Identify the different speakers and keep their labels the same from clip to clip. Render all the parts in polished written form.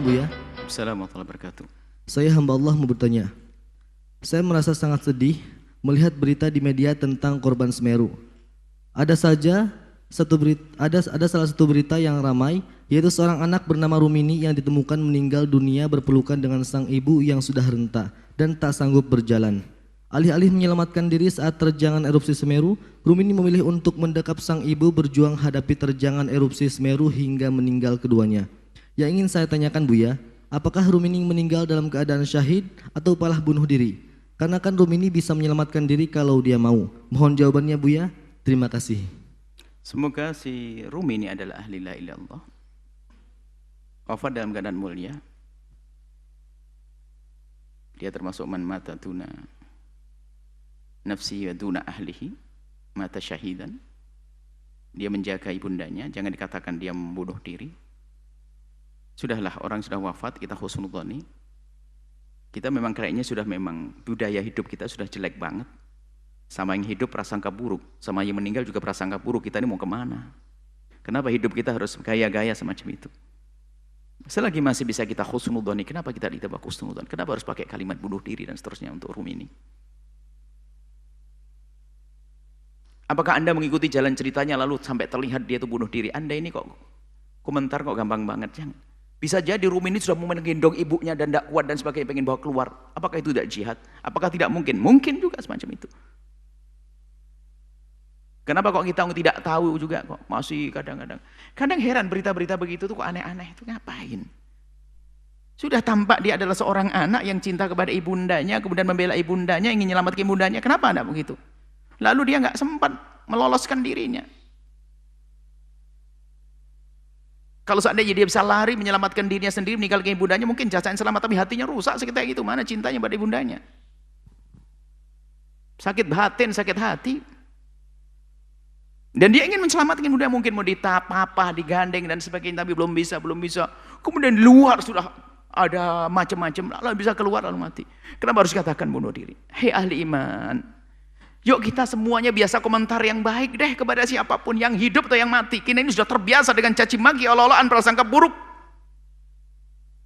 Speaker 1: Assalamualaikum Buya.
Speaker 2: Assalamualaikum warahmatullahi wabarakatuh.
Speaker 1: Saya hamba Allah mau bertanya. Saya merasa sangat sedih melihat berita di media tentang korban Semeru. Ada salah satu berita yang ramai, yaitu seorang anak bernama Rumini yang ditemukan meninggal dunia berpelukan dengan sang ibu yang sudah renta dan tak sanggup berjalan. Alih-alih menyelamatkan diri saat terjangan erupsi Semeru, Rumini memilih untuk mendekap sang ibu berjuang hadapi terjangan erupsi Semeru hingga meninggal keduanya. Yang ingin saya tanyakan Buya, apakah Rumini meninggal dalam keadaan syahid atau malah bunuh diri? Karena kan Rumini bisa menyelamatkan diri kalau dia mau. Mohon jawabannya Buya. Terima kasih.
Speaker 2: Semoga si Rumini adalah ahli la ilaha illallah, wafat dalam keadaan mulia. Dia termasuk man mata tuna nafsi wa duna ahlihi, mata syahidan. Dia menjaga ibundanya, jangan dikatakan dia membunuh diri. Sudahlah, orang sudah wafat, kita husnudzoni. Kita memang kayaknya sudah memang budaya hidup kita sudah jelek banget. Sama yang hidup prasangka buruk, sama yang meninggal juga prasangka buruk. Kita ini mau kemana? Kenapa hidup kita harus gaya-gaya semacam itu? Selagi masih bisa kita husnudzoni, kenapa kita tidak husnudzon? Kenapa harus pakai kalimat bunuh diri dan seterusnya untuk Rumini? Apakah Anda mengikuti jalan ceritanya lalu sampai terlihat dia itu bunuh diri? Anda ini kok komentar kok gampang banget, jangan. Bisa jadi Rumini sudah mau menggendong ibunya dan tidak kuat dan sebagainya, pengen bawa keluar. Apakah itu tidak jihad? Apakah tidak mungkin? Mungkin juga semacam itu. Kenapa kok kita tidak tahu juga kok? Masih kadang-kadang. Kadang heran berita-berita begitu tuh kok aneh-aneh. Itu ngapain? Sudah tampak dia adalah seorang anak yang cinta kepada ibundanya, kemudian membela ibundanya, ingin menyelamatkan ibundanya. Kenapa tidak begitu? Lalu dia nggak sempat meloloskan dirinya. Kalau seandainya dia bisa lari menyelamatkan dirinya sendiri, meninggalkan ibundanya, mungkin jasanya selamat, tapi hatinya rusak sekitar itu. Mana cintanya pada ibundanya? Sakit batin, sakit hati. Dan dia ingin menyelamatkan ibundanya, mungkin mau ditapah, digandeng dan sebagainya, tapi belum bisa. Kemudian di luar sudah ada macam-macam, lalu bisa keluar lalu mati. Kenapa harus dikatakan bunuh diri? Hei ahli iman, yuk kita semuanya biasa komentar yang baik deh kepada siapapun, yang hidup atau yang mati. Kita ini sudah terbiasa dengan caci maki, olah-olahan, prasangka buruk.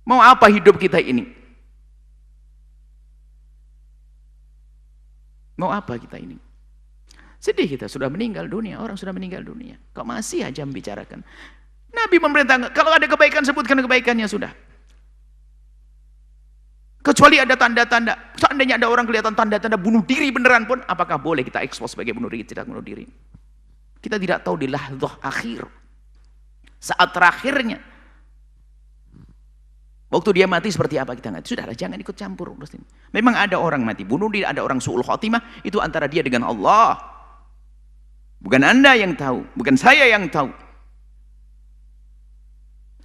Speaker 2: Mau apa hidup kita ini? Mau apa kita ini? Sedih kita, sudah meninggal dunia, orang sudah meninggal dunia. Kok masih aja membicarakan? Nabi memerintahkan, kalau ada kebaikan sebutkan kebaikannya sudah. Kecuali ada tanda-tanda, seandainya ada orang kelihatan tanda-tanda bunuh diri beneran pun, apakah boleh kita ekspos sebagai bunuh diri, tidak bunuh diri? Kita tidak tahu di lahdzah akhir, saat terakhirnya, waktu dia mati seperti apa kita nggak tahu. Sudahlah, jangan ikut campur urusan ini. Memang ada orang mati bunuh diri, ada orang su'ul khotimah, itu antara dia dengan Allah. Bukan Anda yang tahu, bukan saya yang tahu.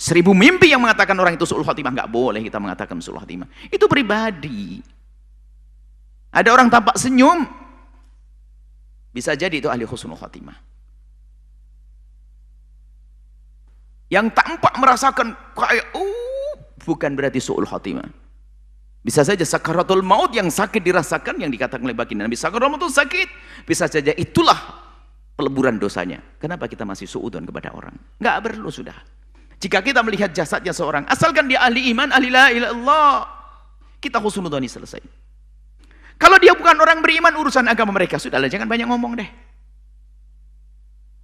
Speaker 2: 1000 mimpi yang mengatakan orang itu su'ul khotimah, nggak boleh kita mengatakan su'ul khotimah. Itu pribadi. Ada orang tampak senyum, bisa jadi itu ahli husnul khotimah. Yang tampak merasakan kayak bukan berarti su'ul khotimah. Bisa saja sakaratul maut yang sakit dirasakan, yang dikatakan oleh baginda Nabi, sakaratul maut itu sakit. Bisa saja itulah peleburan dosanya. Kenapa kita masih su'udon kepada orang? Nggak perlu sudah. Jika kita melihat jasadnya seorang, asalkan dia ahli iman, ahli la ilaha illallah, kita husnudzoni selesai. Kalau dia bukan orang beriman, urusan agama mereka, sudahlah, jangan banyak ngomong deh.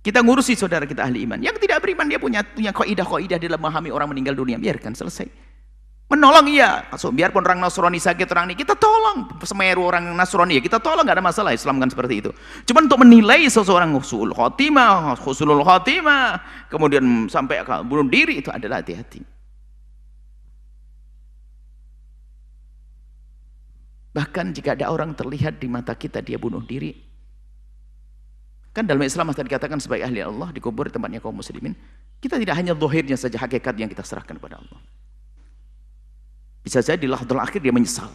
Speaker 2: Kita ngurusi saudara kita ahli iman. Yang tidak beriman, dia punya kaidah-kaidah dalam memahami orang meninggal dunia, biarkan selesai. Menolong iya, biarpun orang Nasrani sakit, orang ini kita tolong. Semeru orang Nasrani ya kita tolong, nggak ada masalah. Islam kan seperti itu. Cuma untuk menilai seseorang husnul khotimah, kemudian sampai bunuh diri, itu adalah hati-hati. Bahkan jika ada orang terlihat di mata kita dia bunuh diri, kan dalam Islam tadi dikatakan sebagai ahli Allah dikubur di tempatnya kaum muslimin. Kita tidak hanya zahirnya saja, hakikat yang kita serahkan kepada Allah. Bisa jadi di lahdzul akhir dia menyesal.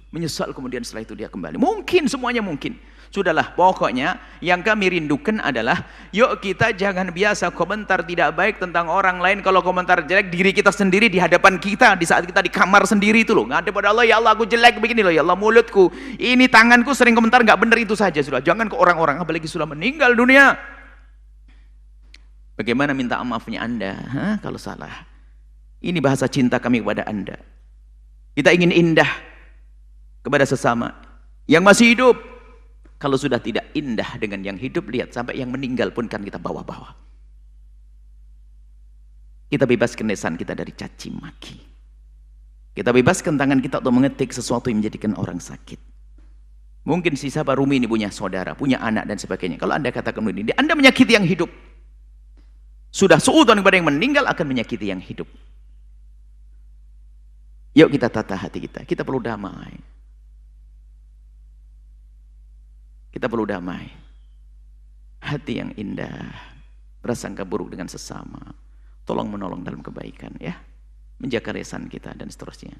Speaker 2: Menyesal kemudian setelah itu dia kembali. Mungkin, semuanya mungkin. Sudahlah, pokoknya yang kami rindukan adalah, yuk kita jangan biasa komentar tidak baik tentang orang lain. Kalau komentar jelek diri kita sendiri di hadapan kita, di saat kita di kamar sendiri itu loh. Ngadep pada Allah, ya Allah aku jelek begini loh, ya Allah mulutku, ini tanganku sering komentar nggak benar, itu saja sudah. Jangan ke orang-orang, apalagi sudah meninggal dunia. Bagaimana minta maafnya Anda kalau salah? Ini bahasa cinta kami kepada Anda. Kita ingin indah kepada sesama yang masih hidup. Kalau sudah tidak indah dengan yang hidup, lihat sampai yang meninggal pun kan kita bawa-bawa. Kita bebaskan lisan kita dari caci maki. Kita bebaskan tangan kita untuk mengetik sesuatu yang menjadikan orang sakit. Mungkin si sahabat Rumi ini punya saudara, punya anak dan sebagainya. Kalau Anda katakan ini, Anda menyakiti yang hidup. Sudah suudzon kepada yang meninggal akan menyakiti yang hidup. Yuk kita tata hati kita. Kita perlu damai. Kita perlu damai. Hati yang indah. Prasangka buruk dengan sesama. Tolong menolong dalam kebaikan ya. Menjaga lisan kita dan seterusnya.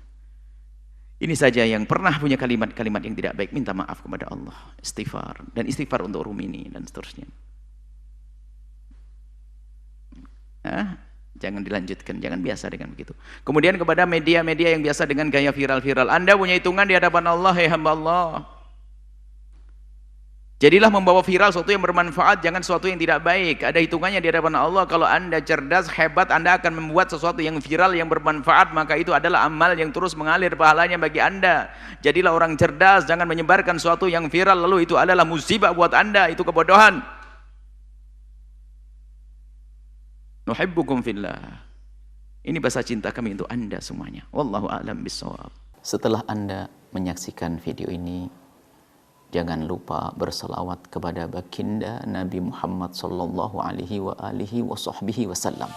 Speaker 2: Ini saja yang pernah punya kalimat-kalimat yang tidak baik. Minta maaf kepada Allah. Istighfar. Dan istighfar untuk Rumini dan seterusnya. Jangan dilanjutkan, jangan biasa dengan begitu. Kemudian kepada media-media yang biasa dengan gaya viral-viral. Anda punya hitungan di hadapan Allah, hei hamba Allah. Jadilah membawa viral sesuatu yang bermanfaat, jangan sesuatu yang tidak baik. Ada hitungannya di hadapan Allah. Kalau Anda cerdas, hebat, Anda akan membuat sesuatu yang viral, yang bermanfaat, maka itu adalah amal yang terus mengalir pahalanya bagi Anda. Jadilah orang cerdas, jangan menyebarkan sesuatu yang viral, lalu itu adalah musibah buat Anda, itu kebodohan. Nuhibbukum fillah. Ini bahasa cinta kami untuk Anda semuanya. Wallahu a'lam bishawab. Setelah Anda menyaksikan video ini, jangan lupa berselawat kepada baginda Nabi Muhammad sallallahu alaihi wa alihi wa sahbihi wasallam.